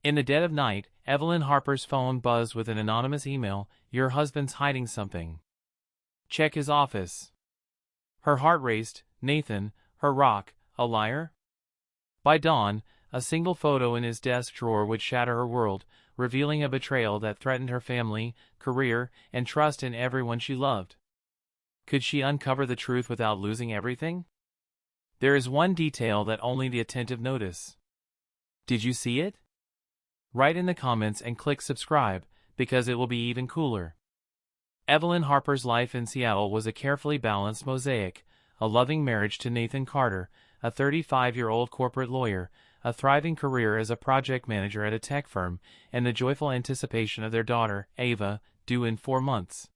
In the dead of night, Evelyn Harper's phone buzzed with an anonymous email. Your husband's hiding something. Check his office. Her heart raced. Nathan, her rock, a liar? By dawn, a single photo in his desk drawer would shatter her world, revealing a betrayal that threatened her family, career, and trust in everyone she loved. Could she uncover the truth without losing everything? There is one detail that only the attentive notice. Did you see it? Write in the comments and click subscribe, because it will be even cooler. Evelyn Harper's life in Seattle was a carefully balanced mosaic: a loving marriage to Nathan Carter, a 35-year-old corporate lawyer, a thriving career as a project manager at a tech firm, and the joyful anticipation of their daughter, Ava, due in 4 months.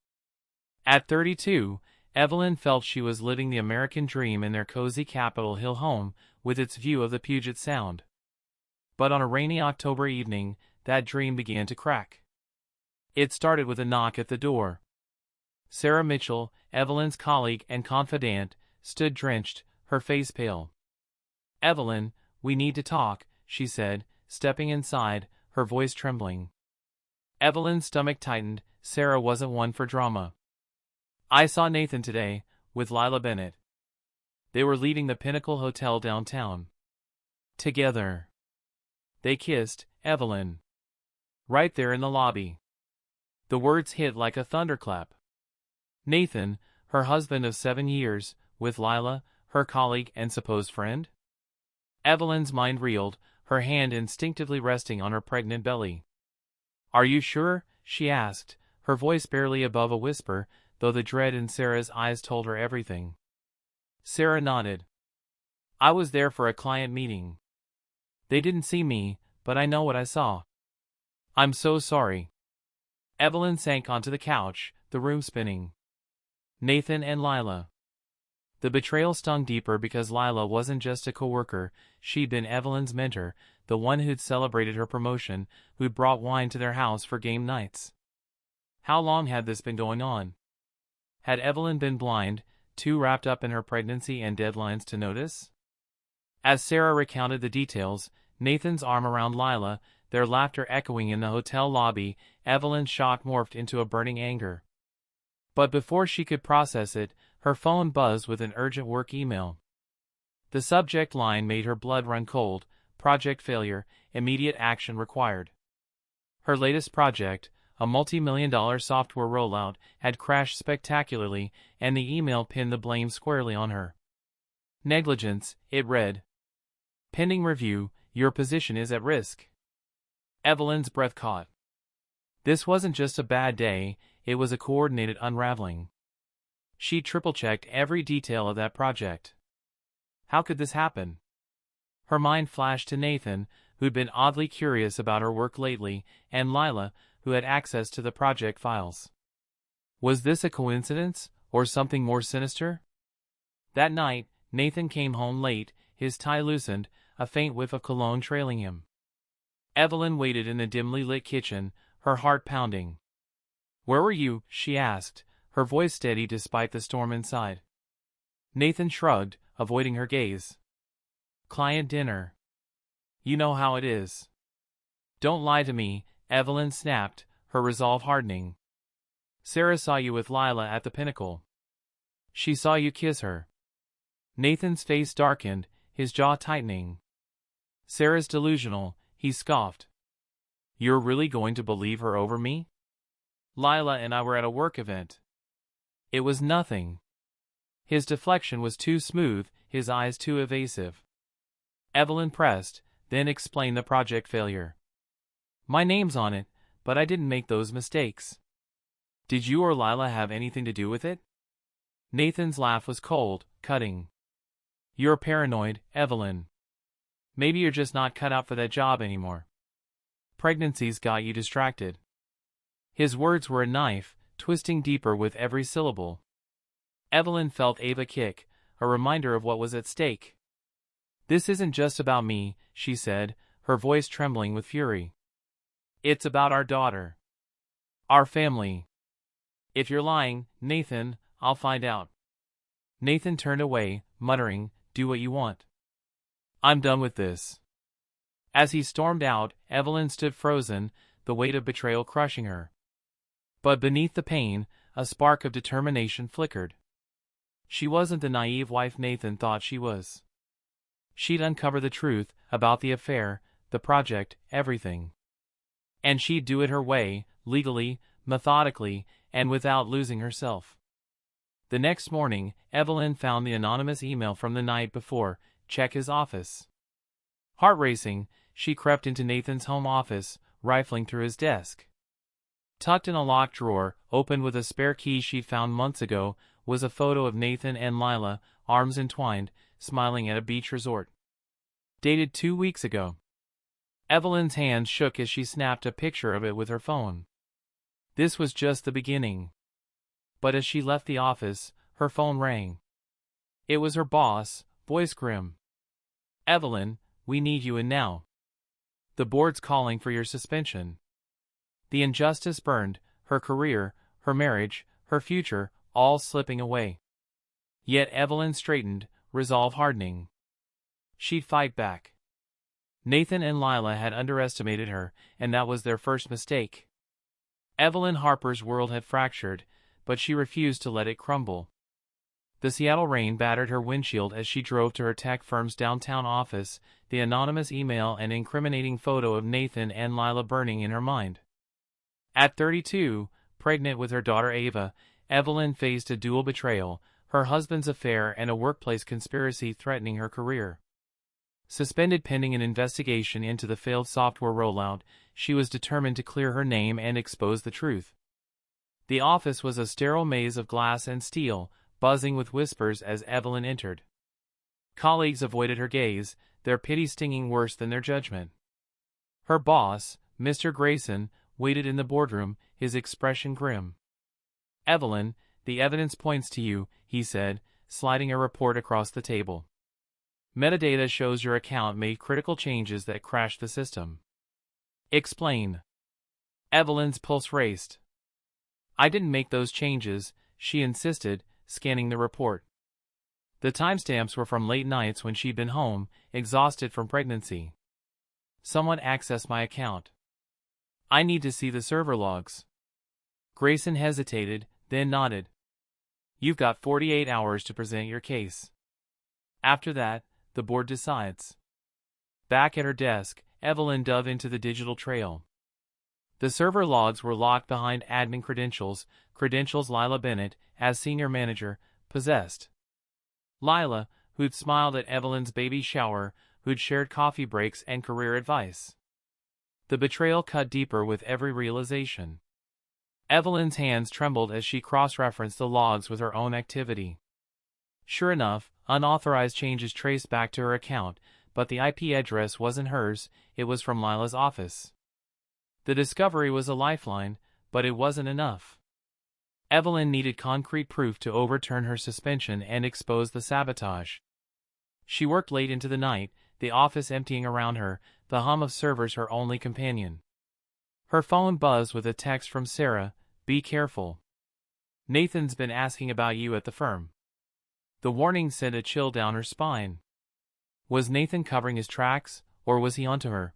At 32, Evelyn felt she was living the American dream in their cozy Capitol Hill home, with its view of the Puget Sound. But on a rainy October evening, that dream began to crack. It started with a knock at the door. Sarah Mitchell, Evelyn's colleague and confidant, stood drenched, her face pale. "Evelyn, we need to talk," she said, stepping inside, her voice trembling. Evelyn's stomach tightened. Sarah wasn't one for drama. "I saw Nathan today, with Lila Bennett. They were leaving the Pinnacle Hotel downtown. Together. They kissed, Evelyn. Right there in the lobby." The words hit like a thunderclap. Nathan, her husband of 7 years, with Lila, her colleague and supposed friend? Evelyn's mind reeled, her hand instinctively resting on her pregnant belly. "Are you sure?" she asked, her voice barely above a whisper, though the dread in Sarah's eyes told her everything. Sarah nodded. "I was there for a client meeting. They didn't see me, but I know what I saw. I'm so sorry." Evelyn sank onto the couch, the room spinning. Nathan and Lila. The betrayal stung deeper because Lila wasn't just a coworker, she'd been Evelyn's mentor, the one who'd celebrated her promotion, who'd brought wine to their house for game nights. How long had this been going on? Had Evelyn been blind, too wrapped up in her pregnancy and deadlines to notice? As Sarah recounted the details, Nathan's arm around Lila, their laughter echoing in the hotel lobby, Evelyn's shock morphed into a burning anger. But before she could process it, her phone buzzed with an urgent work email. The subject line made her blood run cold: project failure, immediate action required. Her latest project, a multi-million-dollar software rollout, had crashed spectacularly, and the email pinned the blame squarely on her. "Negligence," it read. "Pending review, your position is at risk." Evelyn's breath caught. This wasn't just a bad day, it was a coordinated unraveling. She triple-checked every detail of that project. How could this happen? Her mind flashed to Nathan, who'd been oddly curious about her work lately, and Lila, who had access to the project files. Was this a coincidence, or something more sinister? That night, Nathan came home late, his tie loosened, a faint whiff of cologne trailing him. Evelyn waited in the dimly lit kitchen, her heart pounding. "Where were you?" she asked, her voice steady despite the storm inside. Nathan shrugged, avoiding her gaze. "Client dinner. You know how it is." "Don't lie to me," Evelyn snapped, her resolve hardening. "Sarah saw you with Lila at the Pinnacle. She saw you kiss her." Nathan's face darkened, his jaw tightening. "Sarah's delusional," he scoffed. "You're really going to believe her over me? Lila and I were at a work event. It was nothing." His deflection was too smooth, his eyes too evasive. Evelyn pressed, then explained the project failure. "My name's on it, but I didn't make those mistakes." "Did you or Lila have anything to do with it?" Nathan's laugh was cold, cutting. "You're paranoid, Evelyn. Maybe you're just not cut out for that job anymore. Pregnancy's got you distracted." His words were a knife, twisting deeper with every syllable. Evelyn felt Ava kick, a reminder of what was at stake. "This isn't just about me," she said, her voice trembling with fury. "It's about our daughter. Our family. If you're lying, Nathan, I'll find out." Nathan turned away, muttering, "Do what you want. I'm done with this." As he stormed out, Evelyn stood frozen, the weight of betrayal crushing her. But beneath the pain, a spark of determination flickered. She wasn't the naive wife Nathan thought she was. She'd uncover the truth about the affair, the project, everything. And she'd do it her way, legally, methodically, and without losing herself. The next morning, Evelyn found the anonymous email from the night before. Check his office. Heart racing, she crept into Nathan's home office, rifling through his desk. Tucked in a locked drawer, opened with a spare key she'd found months ago, was a photo of Nathan and Lila, arms entwined, smiling at a beach resort. Dated 2 weeks ago. Evelyn's hands shook as she snapped a picture of it with her phone. This was just the beginning. But as she left the office, her phone rang. It was her boss, voice grim. "Evelyn, we need you in now. The board's calling for your suspension." The injustice burned, her career, her marriage, her future, all slipping away. Yet Evelyn straightened, resolve hardening. She'd fight back. Nathan and Lila had underestimated her, and that was their first mistake. Evelyn Harper's world had fractured, but she refused to let it crumble. The Seattle rain battered her windshield as she drove to her tech firm's downtown office, the anonymous email and incriminating photo of Nathan and Lila burning in her mind. At 32, pregnant with her daughter Ava, Evelyn faced a dual betrayal, her husband's affair and a workplace conspiracy threatening her career. Suspended pending an investigation into the failed software rollout, she was determined to clear her name and expose the truth. The office was a sterile maze of glass and steel, buzzing with whispers as Evelyn entered. Colleagues avoided her gaze, their pity stinging worse than their judgment. Her boss, Mr. Grayson, waited in the boardroom, his expression grim. "Evelyn, the evidence points to you," he said, sliding a report across the table. "Metadata shows your account made critical changes that crashed the system." "Explain." Evelyn's pulse raced. "I didn't make those changes," she insisted, scanning the report. The timestamps were from late nights when she'd been home, exhausted from pregnancy. "Someone accessed my account. I need to see the server logs." Grayson hesitated, then nodded. "You've got 48 hours to present your case. After that, the board decides." Back at her desk, Evelyn dove into the digital trail. The server logs were locked behind admin credentials Lila Bennett, as senior manager, possessed. Lila, who'd smiled at Evelyn's baby shower, who'd shared coffee breaks and career advice. The betrayal cut deeper with every realization. Evelyn's hands trembled as she cross-referenced the logs with her own activity. Sure enough, unauthorized changes traced back to her account, but the IP address wasn't hers, it was from Lila's office. The discovery was a lifeline, but it wasn't enough. Evelyn needed concrete proof to overturn her suspension and expose the sabotage. She worked late into the night, the office emptying around her, the hum of servers her only companion. Her phone buzzed with a text from Sarah, "Be careful. Nathan's been asking about you at the firm." The warning sent a chill down her spine. Was Nathan covering his tracks, or was he onto her?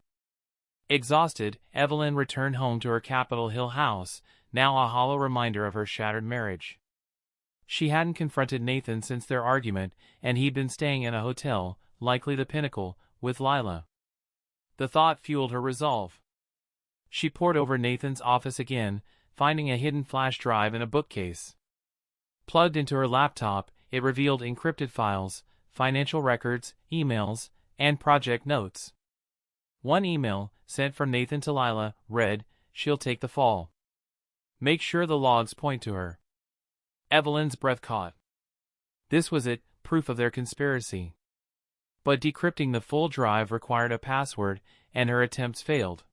Exhausted, Evelyn returned home to her Capitol Hill house, now a hollow reminder of her shattered marriage. She hadn't confronted Nathan since their argument, and he'd been staying in a hotel, likely the Pinnacle, with Lila. The thought fueled her resolve. She pored over Nathan's office again, finding a hidden flash drive in a bookcase. Plugged into her laptop, it revealed encrypted files, financial records, emails, and project notes. One email, sent from Nathan to Lila, read, "She'll take the fall. Make sure the logs point to her." Evelyn's breath caught. This was it, proof of their conspiracy. But decrypting the full drive required a password, and her attempts failed.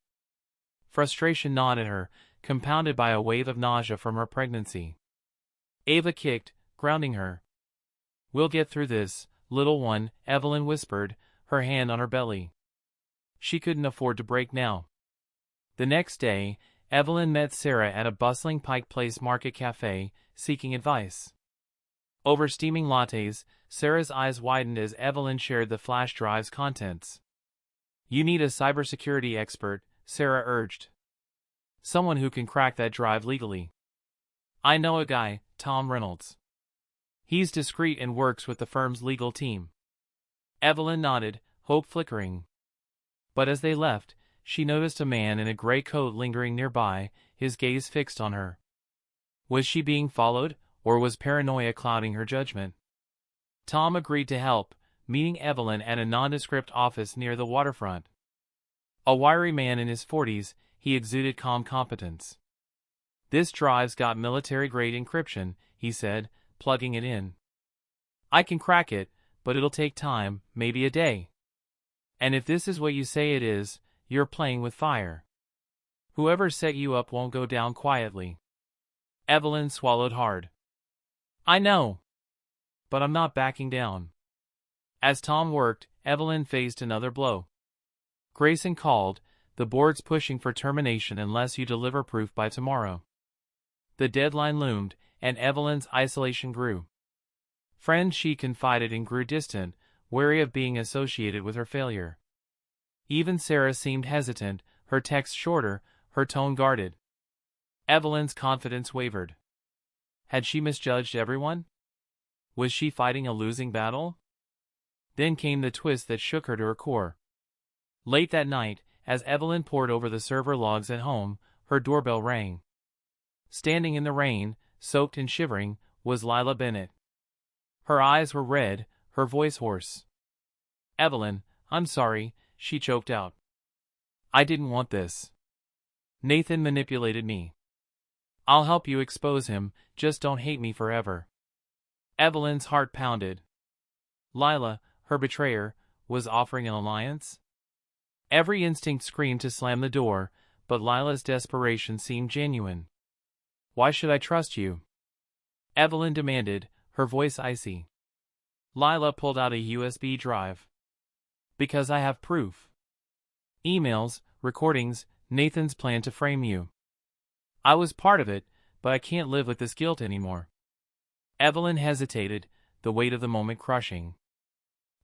Frustration gnawed at her, compounded by a wave of nausea from her pregnancy. Ava kicked, grounding her. "We'll get through this, little one," Evelyn whispered, her hand on her belly. She couldn't afford to break now. The next day, Evelyn met Sarah at a bustling Pike Place market cafe, seeking advice. Over steaming lattes, Sarah's eyes widened as Evelyn shared the flash drive's contents. You need a cybersecurity expert, Sarah urged. Someone who can crack that drive legally. I know a guy, Tom Reynolds. He's discreet and works with the firm's legal team. Evelyn nodded, hope flickering. But as they left, she noticed a man in a gray coat lingering nearby, his gaze fixed on her. Was she being followed, or was paranoia clouding her judgment? Tom agreed to help, meeting Evelyn at a nondescript office near the waterfront. A wiry man in his 40s, he exuded calm competence. This drive's got military-grade encryption, he said, plugging it in. I can crack it, but it'll take time, maybe a day. And if this is what you say it is, you're playing with fire. Whoever set you up won't go down quietly. Evelyn swallowed hard. I know. But I'm not backing down. As Tom worked, Evelyn faced another blow. Grayson called, the board's pushing for termination unless you deliver proof by tomorrow. The deadline loomed, and Evelyn's isolation grew. Friends she confided in grew distant, wary of being associated with her failure. Even Sarah seemed hesitant, her text shorter, her tone guarded. Evelyn's confidence wavered. Had she misjudged everyone? Was she fighting a losing battle? Then came the twist that shook her to her core. Late that night, as Evelyn pored over the server logs at home, her doorbell rang. Standing in the rain, soaked and shivering, was Lila Bennett. Her eyes were red, her voice hoarse. Evelyn, I'm sorry, she choked out. I didn't want this. Nathan manipulated me. I'll help you expose him, just don't hate me forever. Evelyn's heart pounded. Lila, her betrayer, was offering an alliance? Every instinct screamed to slam the door, but Lila's desperation seemed genuine. Why should I trust you? Evelyn demanded, her voice icy. Lila pulled out a USB drive. Because I have proof. Emails, recordings, Nathan's plan to frame you. I was part of it, but I can't live with this guilt anymore. Evelyn hesitated, the weight of the moment crushing.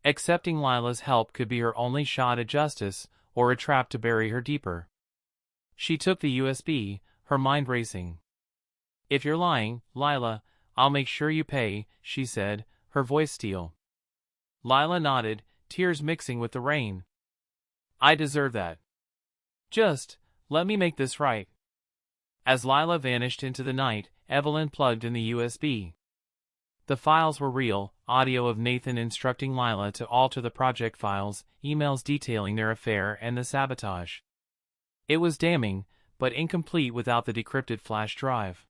Accepting Lila's help could be her only shot at justice, or a trap to bury her deeper. She took the USB, her mind racing. If you're lying, Lila, I'll make sure you pay, she said, her voice steel. Lila nodded, tears mixing with the rain. I deserve that. Just, let me make this right. As Lila vanished into the night, Evelyn plugged in the USB. The files were real, audio of Nathan instructing Lila to alter the project files, emails detailing their affair and the sabotage. It was damning, but incomplete without the decrypted flash drive.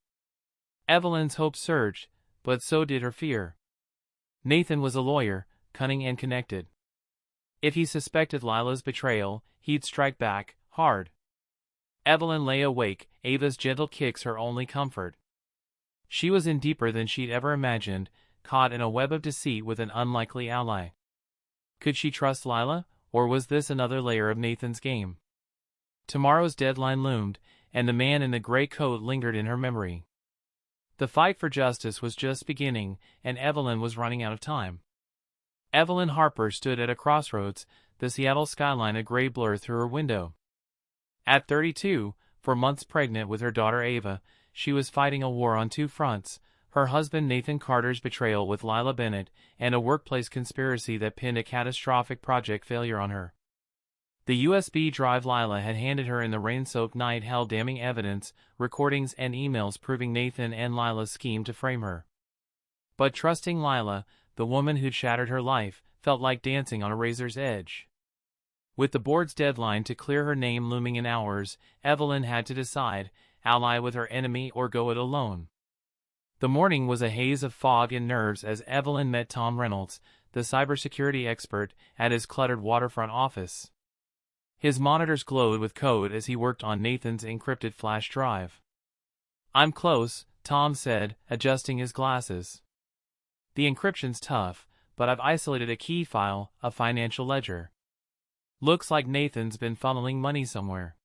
Evelyn's hope surged, but so did her fear. Nathan was a lawyer, cunning and connected. If he suspected Lila's betrayal, he'd strike back, hard. Evelyn lay awake, Ava's gentle kicks her only comfort. She was in deeper than she'd ever imagined, caught in a web of deceit with an unlikely ally. Could she trust Lila, or was this another layer of Nathan's game? Tomorrow's deadline loomed, and the man in the gray coat lingered in her memory. The fight for justice was just beginning, and Evelyn was running out of time. Evelyn Harper stood at a crossroads, the Seattle skyline a gray blur through her window. At 32, 4 months pregnant with her daughter Ava, she was fighting a war on two fronts, her husband Nathan Carter's betrayal with Lila Bennett, and a workplace conspiracy that pinned a catastrophic project failure on her. The USB drive Lila had handed her in the rain-soaked night held damning evidence, recordings and emails proving Nathan and Lila's scheme to frame her. But trusting Lila, the woman who'd shattered her life, felt like dancing on a razor's edge. With the board's deadline to clear her name looming in hours, Evelyn had to decide, ally with her enemy or go it alone. The morning was a haze of fog and nerves as Evelyn met Tom Reynolds, the cybersecurity expert, at his cluttered waterfront office. His monitors glowed with code as he worked on Nathan's encrypted flash drive. I'm close, Tom said, adjusting his glasses. The encryption's tough, but I've isolated a key file, a financial ledger. Looks like Nathan's been funneling money somewhere.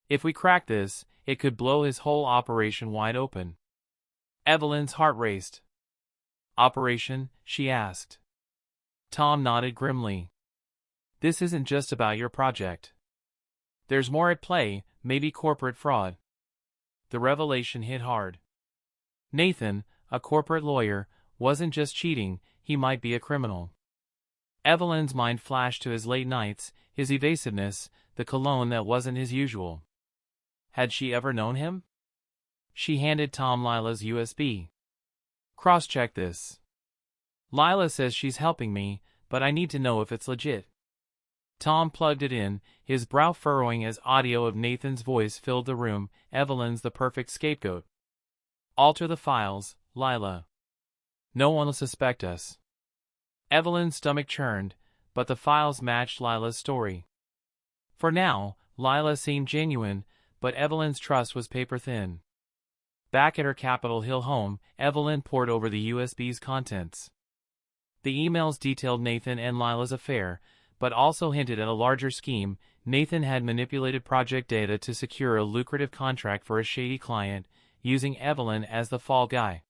If we crack this, it could blow his whole operation wide open. Evelyn's heart raced. Operation? She asked. Tom nodded grimly. This isn't just about your project. There's more at play, maybe corporate fraud. The revelation hit hard. Nathan, a corporate lawyer, wasn't just cheating, he might be a criminal. Evelyn's mind flashed to his late nights, his evasiveness, the cologne that wasn't his usual. Had she ever known him? She handed Tom Lila's USB. Cross-check this. Lila says she's helping me, but I need to know if it's legit. Tom plugged it in, his brow furrowing as audio of Nathan's voice filled the room. Evelyn's the perfect scapegoat. Alter the files, Lila. No one will suspect us. Evelyn's stomach churned, but the files matched Lila's story. For now, Lila seemed genuine, but Evelyn's trust was paper-thin. Back at her Capitol Hill home, Evelyn pored over the USB's contents. The emails detailed Nathan and Lila's affair, but also hinted at a larger scheme. Nathan had manipulated project data to secure a lucrative contract for a shady client, using Evelyn as the fall guy.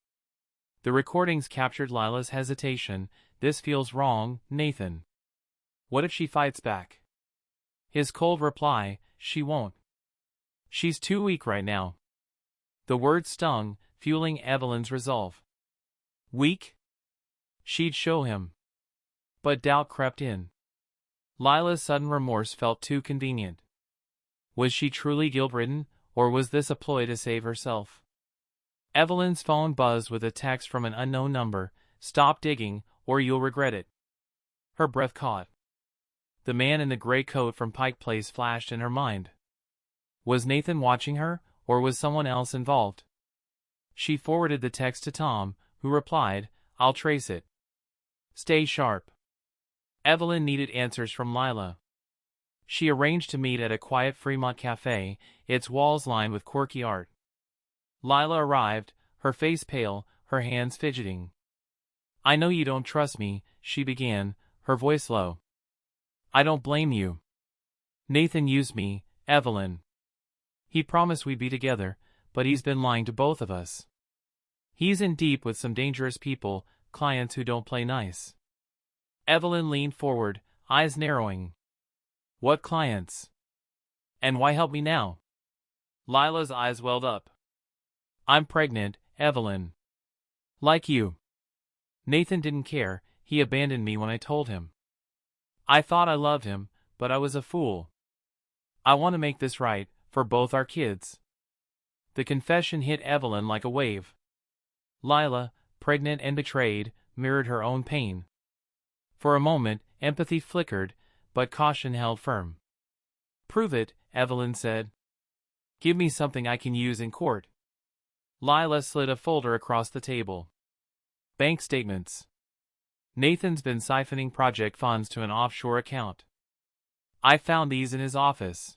The recordings captured Lila's hesitation. This feels wrong, Nathan. What if she fights back? His cold reply, she won't. She's too weak right now. The word stung, fueling Evelyn's resolve. Weak? She'd show him. But doubt crept in. Lila's sudden remorse felt too convenient. Was she truly guilt-ridden, or was this a ploy to save herself? Evelyn's phone buzzed with a text from an unknown number. Stop digging, or you'll regret it. Her breath caught. The man in the gray coat from Pike Place flashed in her mind. Was Nathan watching her, or was someone else involved? She forwarded the text to Tom, who replied, I'll trace it. Stay sharp. Evelyn needed answers from Lila. She arranged to meet at a quiet Fremont cafe, its walls lined with quirky art. Lila arrived, her face pale, her hands fidgeting. I know you don't trust me, she began, her voice low. I don't blame you. Nathan used me, Evelyn. He promised we'd be together, but he's been lying to both of us. He's in deep with some dangerous people, clients who don't play nice. Evelyn leaned forward, eyes narrowing. What clients? And why help me now? Lila's eyes welled up. I'm pregnant, Evelyn. Like you. Nathan didn't care, he abandoned me when I told him. I thought I loved him, but I was a fool. I want to make this right, for both our kids. The confession hit Evelyn like a wave. Lila, pregnant and betrayed, mirrored her own pain. For a moment, empathy flickered, but caution held firm. Prove it, Evelyn said. Give me something I can use in court. Lila slid a folder across the table. Bank statements. Nathan's been siphoning project funds to an offshore account. I found these in his office.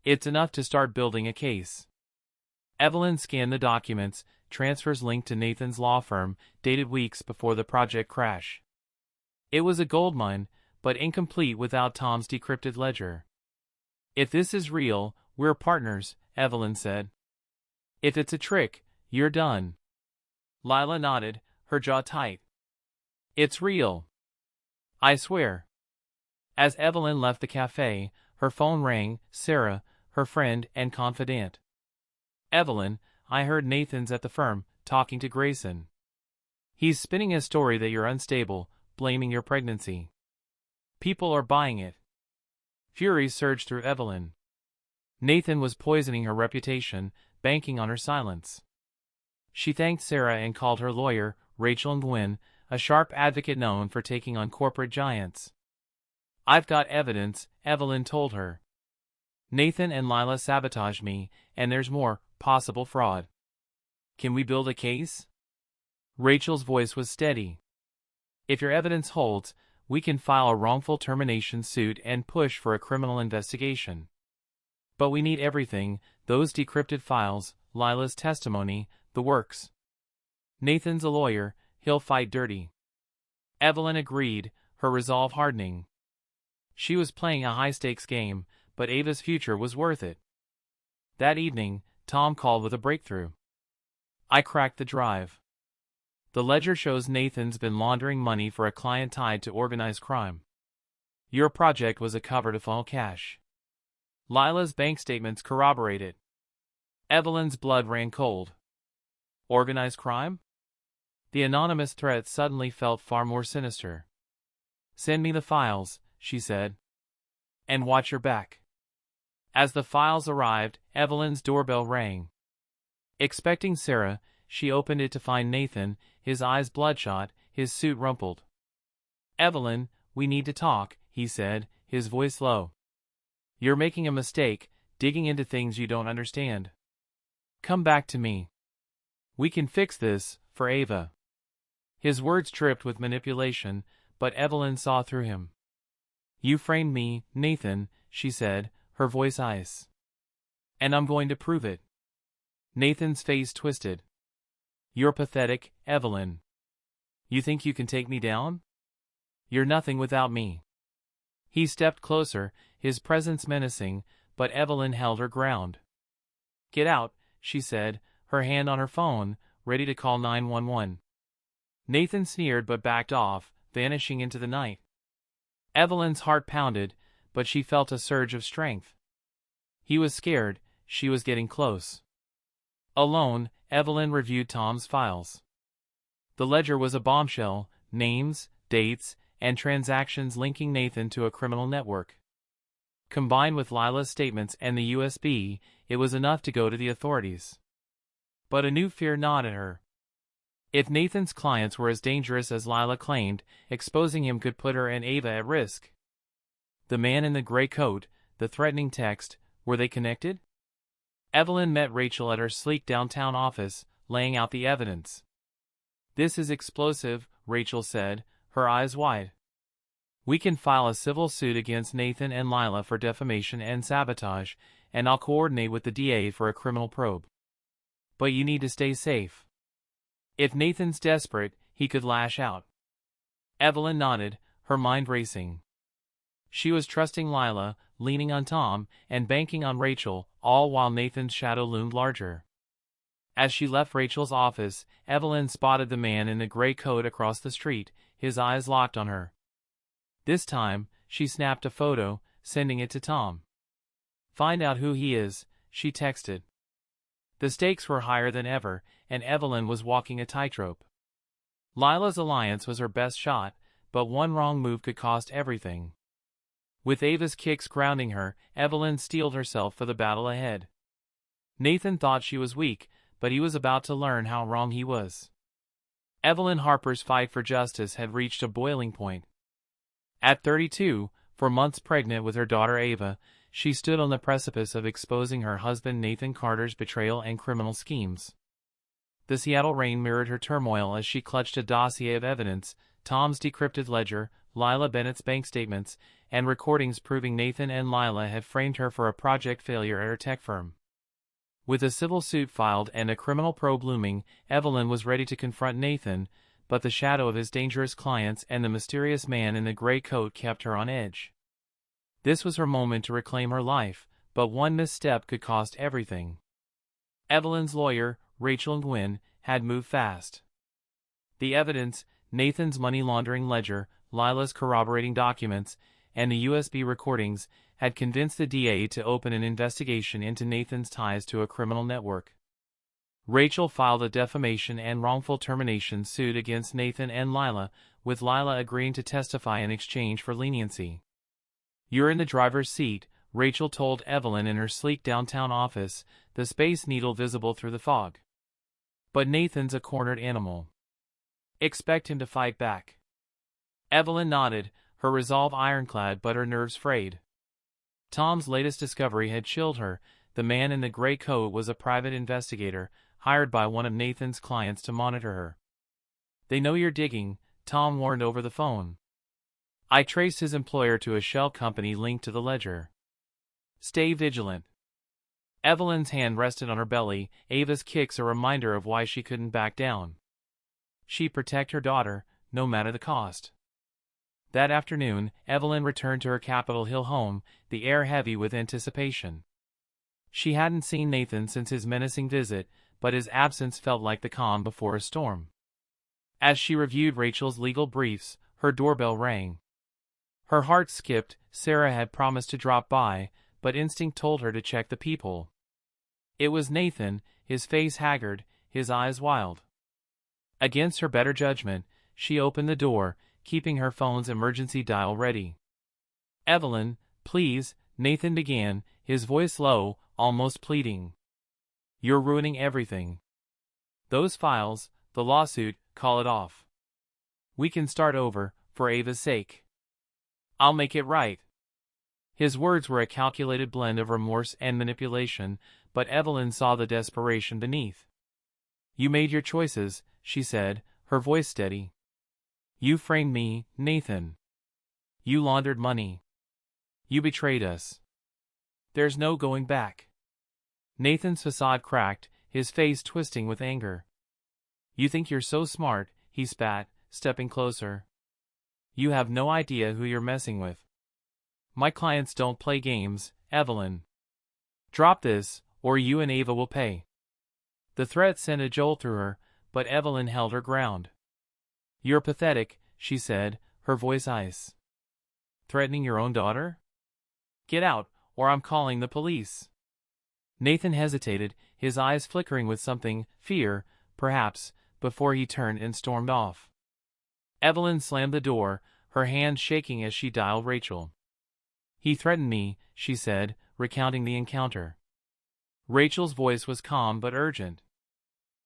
It's enough to start building a case. Evelyn scanned the documents, transfers linked to Nathan's law firm, dated weeks before the project crash. It was a goldmine, but incomplete without Tom's decrypted ledger. If this is real, we're partners, Evelyn said. If it's a trick, you're done. Lila nodded, her jaw tight. It's real. I swear. As Evelyn left the cafe, her phone rang. Sarah, her friend and confidant. Evelyn, I heard Nathan's at the firm, talking to Grayson. He's spinning a story that you're unstable, blaming your pregnancy. People are buying it. Fury surged through Evelyn. Nathan was poisoning her reputation, banking on her silence. She thanked Sarah and called her lawyer, Rachel Nguyen, a sharp advocate known for taking on corporate giants. I've got evidence, Evelyn told her. Nathan and Lila sabotaged me, and there's more, possible fraud. Can we build a case? Rachel's voice was steady. If your evidence holds, we can file a wrongful termination suit and push for a criminal investigation. But we need everything, those decrypted files, Lila's testimony, the works. Nathan's a lawyer, he'll fight dirty. Evelyn agreed, her resolve hardening. She was playing a high-stakes game, but Ava's future was worth it. That evening, Tom called with a breakthrough. I cracked the drive. The ledger shows Nathan's been laundering money for a client tied to organized crime. Your project was a cover to funnel cash. Lila's bank statements corroborated. Evelyn's blood ran cold. Organized crime? The anonymous threat suddenly felt far more sinister. Send me the files, she said. And watch your back. As the files arrived, Evelyn's doorbell rang. Expecting Sarah, she opened it to find Nathan, his eyes bloodshot, his suit rumpled. Evelyn, we need to talk, he said, his voice low. You're making a mistake, digging into things you don't understand. Come back to me. We can fix this, for Ava. His words dripped with manipulation, but Evelyn saw through him. You framed me, Nathan, she said, her voice ice. And I'm going to prove it. Nathan's face twisted. You're pathetic, Evelyn. You think you can take me down? You're nothing without me. He stepped closer, his presence menacing, but Evelyn held her ground. Get out, she said, her hand on her phone, ready to call 911. Nathan sneered but backed off, vanishing into the night. Evelyn's heart pounded, but she felt a surge of strength. He was scared, she was getting close. Alone, Evelyn reviewed Tom's files. The ledger was a bombshell, names, dates, and transactions linking Nathan to a criminal network. Combined with Lila's statements and the USB, it was enough to go to the authorities. But a new fear gnawed at her. If Nathan's clients were as dangerous as Lila claimed, exposing him could put her and Ava at risk. The man in the gray coat, the threatening text, were they connected? Evelyn met Rachel at her sleek downtown office, laying out the evidence. This is explosive, Rachel said, her eyes wide. We can file a civil suit against Nathan and Lila for defamation and sabotage, and I'll coordinate with the DA for a criminal probe. But you need to stay safe. If Nathan's desperate, he could lash out. Evelyn nodded, her mind racing. She was trusting Lila, leaning on Tom, and banking on Rachel, all while Nathan's shadow loomed larger. As she left Rachel's office, Evelyn spotted the man in the gray coat across the street, his eyes locked on her. This time, she snapped a photo, sending it to Tom. Find out who he is, she texted. The stakes were higher than ever, and Evelyn was walking a tightrope. Lila's alliance was her best shot, but one wrong move could cost everything. With Ava's kicks grounding her, Evelyn steeled herself for the battle ahead. Nathan thought she was weak, but he was about to learn how wrong he was. Evelyn Harper's fight for justice had reached a boiling point. At 32, 4 months pregnant with her daughter Ava, she stood on the precipice of exposing her husband Nathan Carter's betrayal and criminal schemes. The Seattle rain mirrored her turmoil as she clutched a dossier of evidence, Tom's decrypted ledger, Lila Bennett's bank statements, and recordings proving Nathan and Lila had framed her for a project failure at her tech firm. With a civil suit filed and a criminal probe looming, Evelyn was ready to confront Nathan, but the shadow of his dangerous clients and the mysterious man in the gray coat kept her on edge. This was her moment to reclaim her life, but one misstep could cost everything. Evelyn's lawyer, Rachel Nguyen, had moved fast. The evidence, Nathan's money laundering ledger, Lila's corroborating documents, and the USB recordings, had convinced the DA to open an investigation into Nathan's ties to a criminal network. Rachel filed a defamation and wrongful termination suit against Nathan and Lila, with Lila agreeing to testify in exchange for leniency. You're in the driver's seat, Rachel told Evelyn in her sleek downtown office, the Space Needle visible through the fog. But Nathan's a cornered animal. Expect him to fight back. Evelyn nodded, her resolve ironclad but her nerves frayed. Tom's latest discovery had chilled her. The man in the gray coat was a private investigator, hired by one of Nathan's clients to monitor her. They know you're digging, Tom warned over the phone. I traced his employer to a shell company linked to the ledger. Stay vigilant. Evelyn's hand rested on her belly, Ava's kicks a reminder of why she couldn't back down. She'd protect her daughter, no matter the cost. That afternoon, Evelyn returned to her Capitol Hill home, the air heavy with anticipation. She hadn't seen Nathan since his menacing visit, but his absence felt like the calm before a storm. As she reviewed Rachel's legal briefs, her doorbell rang. Her heart skipped. Sarah had promised to drop by, but instinct told her to check the peephole. It was Nathan, his face haggard, his eyes wild. Against her better judgment, she opened the door, keeping her phone's emergency dial ready. "Evelyn, please," Nathan began, his voice low, almost pleading. "You're ruining everything. Those files, the lawsuit, call it off. We can start over, for Ava's sake. I'll make it right." His words were a calculated blend of remorse and manipulation, but Evelyn saw the desperation beneath. "You made your choices," she said, her voice steady. "You framed me, Nathan. You laundered money. You betrayed us. There's no going back." Nathan's facade cracked, his face twisting with anger. "You think you're so smart," he spat, stepping closer. "You have no idea who you're messing with. My clients don't play games, Evelyn. Drop this, or you and Ava will pay." The threat sent a jolt through her, but Evelyn held her ground. "You're pathetic," she said, her voice ice. "Threatening your own daughter? Get out, or I'm calling the police." Nathan hesitated, his eyes flickering with something, fear, perhaps, before he turned and stormed off. Evelyn slammed the door, her hand shaking as she dialed Rachel. "He threatened me," she said, recounting the encounter. Rachel's voice was calm but urgent.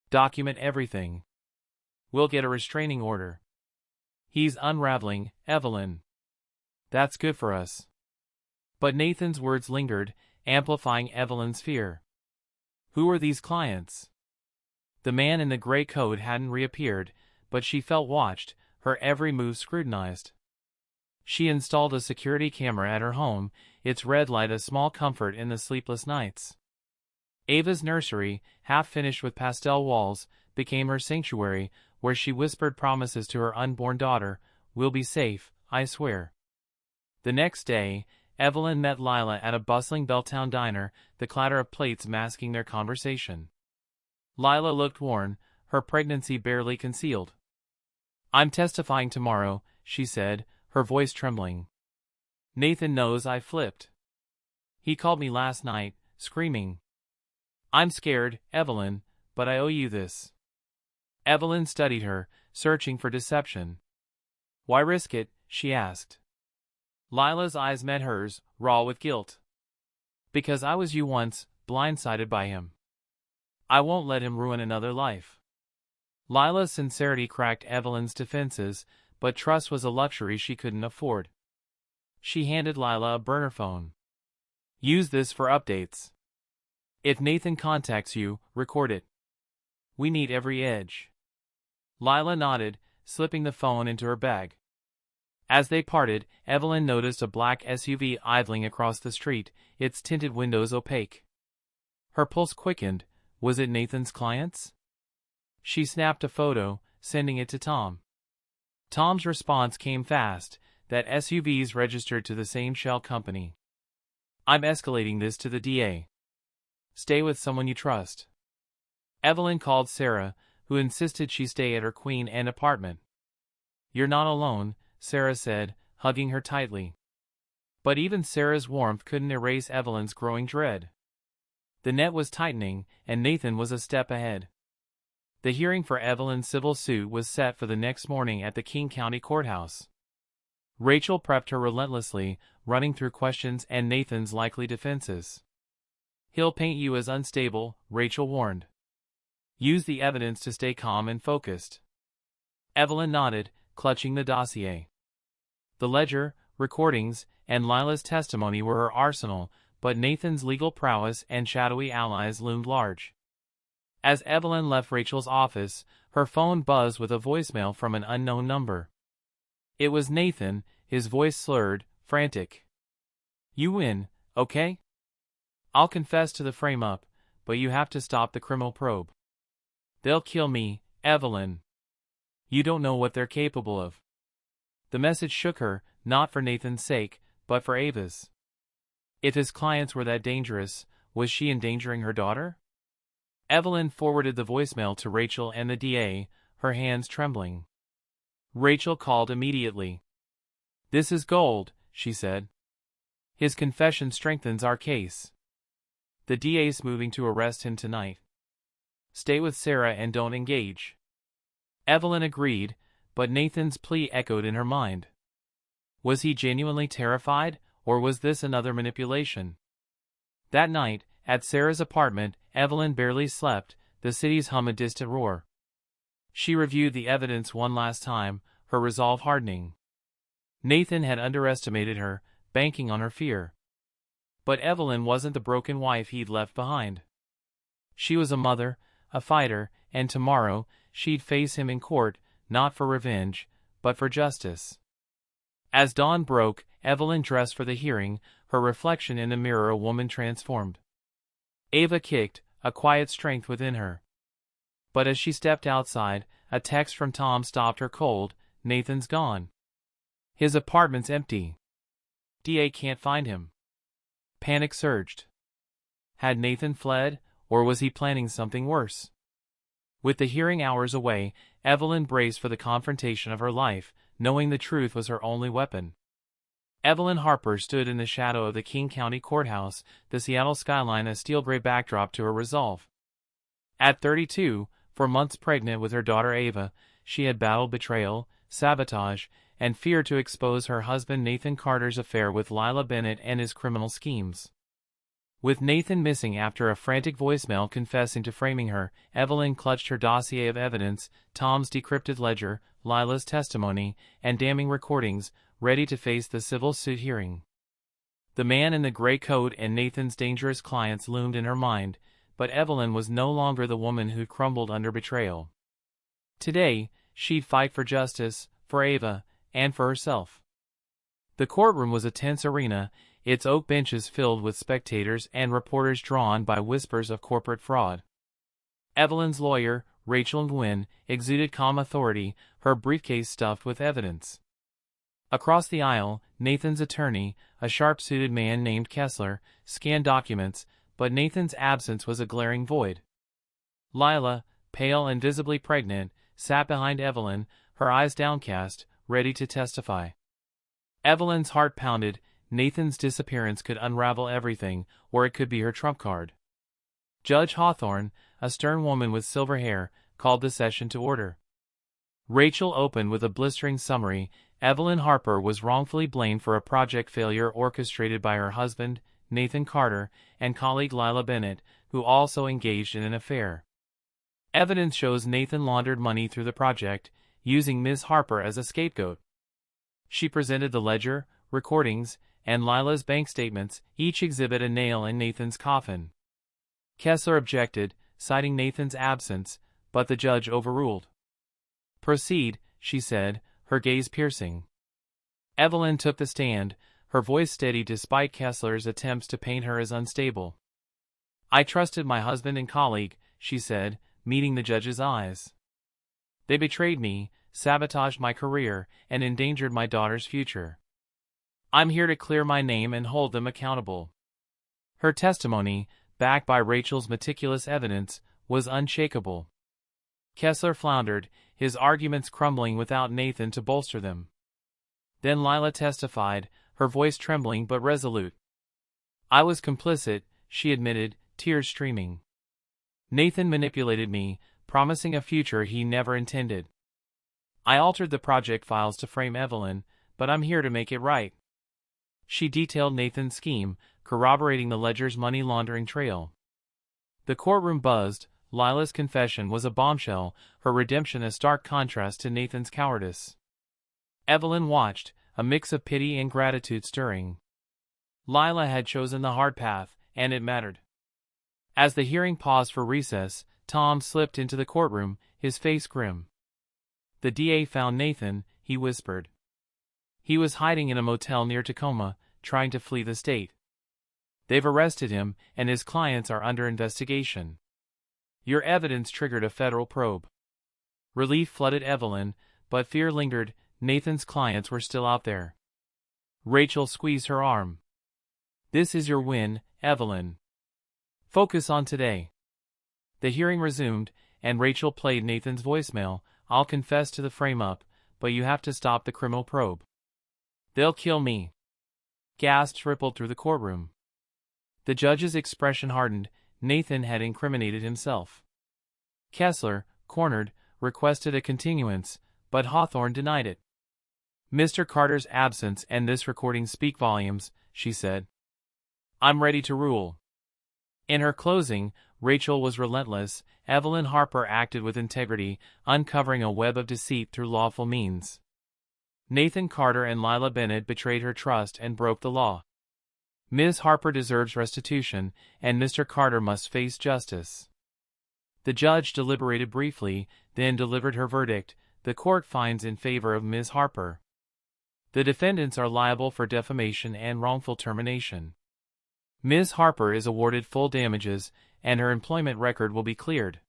"Document everything. We'll get a restraining order. He's unraveling, Evelyn. That's good for us." But Nathan's words lingered, amplifying Evelyn's fear. Who were these clients? The man in the gray coat hadn't reappeared, but she felt watched, her every move scrutinized. She installed a security camera at her home, its red light a small comfort in the sleepless nights. Ava's nursery, half finished with pastel walls, became her sanctuary, where she whispered promises to her unborn daughter, "We'll be safe, I swear." The next day, Evelyn met Lila at a bustling Belltown diner, the clatter of plates masking their conversation. Lila looked worn, her pregnancy barely concealed. "I'm testifying tomorrow," she said, her voice trembling. "Nathan knows I flipped. He called me last night, screaming. I'm scared, Evelyn, but I owe you this." Evelyn studied her, searching for deception. "Why risk it?" she asked. Lila's eyes met hers, raw with guilt. "Because I was you once, blindsided by him. I won't let him ruin another life." Lila's sincerity cracked Evelyn's defenses, but trust was a luxury she couldn't afford. She handed Lila a burner phone. "Use this for updates. If Nathan contacts you, record it. We need every edge." Lila nodded, slipping the phone into her bag. As they parted, Evelyn noticed a black SUV idling across the street, its tinted windows opaque. Her pulse quickened. Was it Nathan's clients? She snapped a photo, sending it to Tom. Tom's response came fast, that SUV's registered to the same shell company. "I'm escalating this to the DA. Stay with someone you trust." Evelyn called Sarah, who insisted she stay at her Queen Anne apartment. "You're not alone," Sarah said, hugging her tightly. But even Sarah's warmth couldn't erase Evelyn's growing dread. The net was tightening, and Nathan was a step ahead. The hearing for Evelyn's civil suit was set for the next morning at the King County Courthouse. Rachel prepped her relentlessly, running through questions and Nathan's likely defenses. "He'll paint you as unstable," Rachel warned. "Use the evidence to stay calm and focused." Evelyn nodded, clutching the dossier. The ledger, recordings, and Lila's testimony were her arsenal, but Nathan's legal prowess and shadowy allies loomed large. As Evelyn left Rachel's office, her phone buzzed with a voicemail from an unknown number. It was Nathan, his voice slurred, frantic. "You win, okay? I'll confess to the frame-up, but you have to stop the criminal probe. They'll kill me, Evelyn. You don't know what they're capable of." The message shook her, not for Nathan's sake, but for Ava's. If his clients were that dangerous, was she endangering her daughter? Evelyn forwarded the voicemail to Rachel and the DA, her hands trembling. Rachel called immediately. "This is gold," she said. "His confession strengthens our case. The DA's moving to arrest him tonight. Stay with Sarah and don't engage." Evelyn agreed, but Nathan's plea echoed in her mind. Was he genuinely terrified, or was this another manipulation? That night, at Sarah's apartment, Evelyn barely slept, the city's hum a distant roar. She reviewed the evidence one last time, her resolve hardening. Nathan had underestimated her, banking on her fear. But Evelyn wasn't the broken wife he'd left behind. She was a mother, a fighter, and tomorrow, she'd face him in court, not for revenge, but for justice. As dawn broke, Evelyn dressed for the hearing, her reflection in the mirror a woman transformed. Ava kicked, a quiet strength within her. But as she stepped outside, a text from Tom stopped her cold. "Nathan's gone. His apartment's empty. DA can't find him." Panic surged. Had Nathan fled, or was he planning something worse? With the hearing hours away, Evelyn braced for the confrontation of her life, knowing the truth was her only weapon. Evelyn Harper stood in the shadow of the King County Courthouse, the Seattle skyline a steel-gray backdrop to her resolve. At 32, 4 months pregnant with her daughter Ava, she had battled betrayal, sabotage, and fear to expose her husband Nathan Carter's affair with Lila Bennett and his criminal schemes. With Nathan missing after a frantic voicemail confessing to framing her, Evelyn clutched her dossier of evidence, Tom's decrypted ledger, Lila's testimony, and damning recordings, ready to face the civil suit hearing. The man in the gray coat and Nathan's dangerous clients loomed in her mind, but Evelyn was no longer the woman who'd crumbled under betrayal. Today, she'd fight for justice, for Ava, and for herself. The courtroom was a tense arena, its oak benches filled with spectators and reporters drawn by whispers of corporate fraud. Evelyn's lawyer, Rachel Nguyen, exuded calm authority, her briefcase stuffed with evidence. Across the aisle, Nathan's attorney, a sharp-suited man named Kessler, scanned documents, but Nathan's absence was a glaring void. Lila, pale and visibly pregnant, sat behind Evelyn, her eyes downcast, ready to testify. Evelyn's heart pounded. Nathan's disappearance could unravel everything, or it could be her trump card. Judge Hawthorne, a stern woman with silver hair, called the session to order. Rachel opened with a blistering summary. Evelyn Harper was wrongfully blamed for a project failure orchestrated by her husband, Nathan Carter, and colleague Lila Bennett, who also engaged in an affair. Evidence shows Nathan laundered money through the project, using Ms. Harper as a scapegoat. She presented the ledger, recordings, and Lila's bank statements, each exhibit a nail in Nathan's coffin. Kessler objected, citing Nathan's absence, but the judge overruled. "Proceed," she said, her gaze piercing. Evelyn took the stand, her voice steady despite Kessler's attempts to paint her as unstable. "I trusted my husband and colleague," she said, meeting the judge's eyes. "They betrayed me, sabotaged my career, and endangered my daughter's future. I'm here to clear my name and hold them accountable." Her testimony, backed by Rachel's meticulous evidence, was unshakable. Kessler floundered, his arguments crumbling without Nathan to bolster them. Then Lila testified, her voice trembling but resolute. "I was complicit," she admitted, tears streaming. "Nathan manipulated me, promising a future he never intended. I altered the project files to frame Evelyn, but I'm here to make it right." She detailed Nathan's scheme, corroborating the ledger's money laundering trail. The courtroom buzzed. Lila's confession was a bombshell, her redemption a stark contrast to Nathan's cowardice. Evelyn watched, a mix of pity and gratitude stirring. Lila had chosen the hard path, and it mattered. As the hearing paused for recess, Tom slipped into the courtroom, his face grim. "The DA found Nathan," he whispered. "He was hiding in a motel near Tacoma, trying to flee the state. They've arrested him, and his clients are under investigation. Your evidence triggered a federal probe." Relief flooded Evelyn, but fear lingered. Nathan's clients were still out there. Rachel squeezed her arm. "This is your win, Evelyn. Focus on today." The hearing resumed, and Rachel played Nathan's voicemail. "I'll confess to the frame-up, but you have to stop the criminal probe." They'll kill me. Gasps rippled through the courtroom. The judge's expression hardened. Nathan had incriminated himself. Kessler, cornered, requested a continuance, but Hawthorne denied it. Mr. Carter's absence and this recording speak volumes, she said. I'm ready to rule. In her closing, Rachel was relentless. Evelyn Harper acted with integrity, uncovering a web of deceit through lawful means. Nathan Carter and Lila Bennett betrayed her trust and broke the law. Ms. Harper deserves restitution, and Mr. Carter must face justice. The judge deliberated briefly, then delivered her verdict. The court finds in favor of Ms. Harper. The defendants are liable for defamation and wrongful termination. Ms. Harper is awarded full damages, and her employment record will be cleared.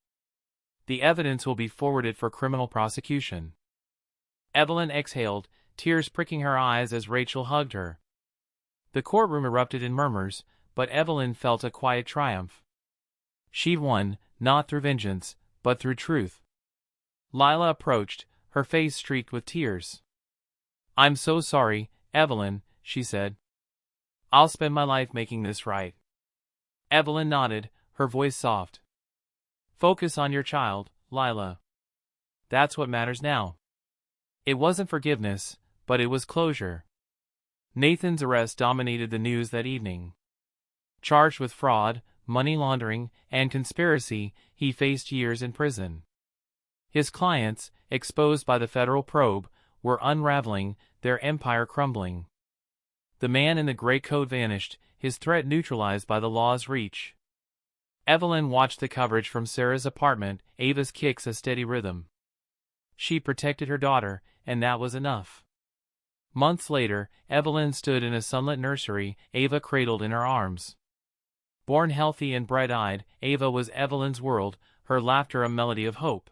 The evidence will be forwarded for criminal prosecution. Evelyn exhaled, tears pricking her eyes as Rachel hugged her. The courtroom erupted in murmurs, but Evelyn felt a quiet triumph. She'd won, not through vengeance, but through truth. Lila approached, her face streaked with tears. I'm so sorry, Evelyn, she said. I'll spend my life making this right. Evelyn nodded, her voice soft. Focus on your child, Lila. That's what matters now. It wasn't forgiveness, but it was closure. Nathan's arrest dominated the news that evening. Charged with fraud, money laundering, and conspiracy, he faced years in prison. His clients, exposed by the federal probe, were unraveling, their empire crumbling. The man in the gray coat vanished, his threat neutralized by the law's reach. Evelyn watched the coverage from Sarah's apartment, Ava's kicks a steady rhythm. She protected her daughter, and that was enough. Months later, Evelyn stood in a sunlit nursery, Ava cradled in her arms. Born healthy and bright-eyed, Ava was Evelyn's world, her laughter a melody of hope.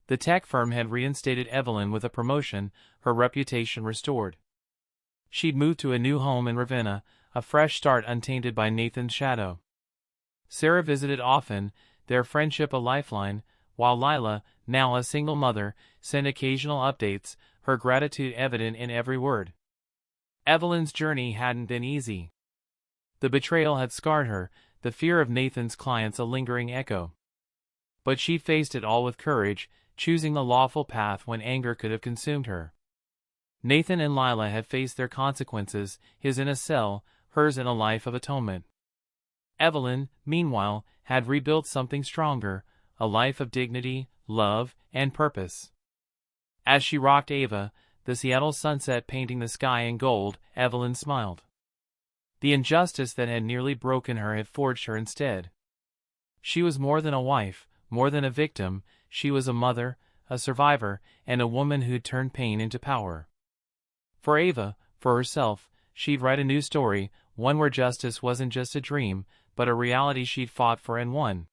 The tech firm had reinstated Evelyn with a promotion, her reputation restored. She'd moved to a new home in Ravenna, a fresh start untainted by Nathan's shadow. Sarah visited often, their friendship a lifeline, while Lila, now a single mother, sent occasional updates, her gratitude evident in every word. Evelyn's journey hadn't been easy. The betrayal had scarred her, the fear of Nathan's clients a lingering echo. But she faced it all with courage, choosing the lawful path when anger could have consumed her. Nathan and Lila had faced their consequences, his in a cell, hers in a life of atonement. Evelyn, meanwhile, had rebuilt something stronger, a life of dignity, love, and purpose. As she rocked Ava, the Seattle sunset painting the sky in gold, Evelyn smiled. The injustice that had nearly broken her had forged her instead. She was more than a wife, more than a victim, she was a mother, a survivor, and a woman who'd turned pain into power. For Ava, for herself, she'd write a new story, one where justice wasn't just a dream, but a reality she'd fought for and won.